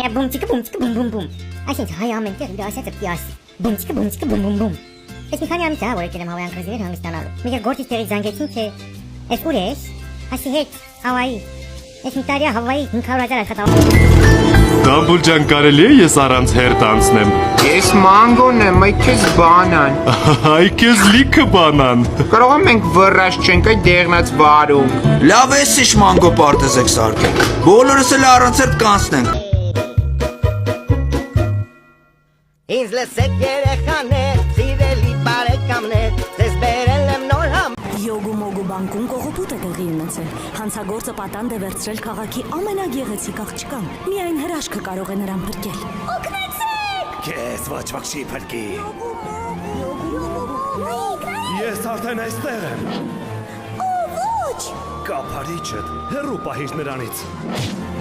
Բումցիկը բում բում բում։ Այսինքն հայ ամեն տեղ իր ասածը պիտի ասի։ Բումցիկը բում բում բում։ Ես մի քանի ամիս որ եկել եմ հավայան քրզիներ հանգստանալու։ Մի քիչ գործից տեղից զանգեցին, թե այս ուր ես։ Ասի հետ, Հավայի։ Ես մի տարի Հավայի 500,000 աշխատал։ Դամբուլ ջան, կարելի է ես առանց հերթ անցնեմ։ Ես մանգոն եմ, այ քեզ բանան։ Այ քեզ լիքը բանան։ Կարող եմ մենք վռաշ չենք այդ դեղնած վարում։ Լավ է, սիշ մանգո պարտեզ եք սարքել։ Բոլորս էլ առանց հերթ կանցնենք։ Ինձ լսեք երեխաներ, սիրելի բարեկամներ, ձեզ բերել եմ նոր համ։ Յոգու մոգու բանկում կողոպուտ է տեղի ունեցել։ Հանցագործը պատանդ է վերցրել քաղաքի ամենագեղեցիկ աղջկան։ Միայն հրաշքը կարող է նրան փրկել։ Օգնեցեք։ Քեզ ոչ ոք չի փրկի։ Ես արդեն այստեղ եմ։ Ոչ։ Կափարիչդ, հեռու պահիր նրանից։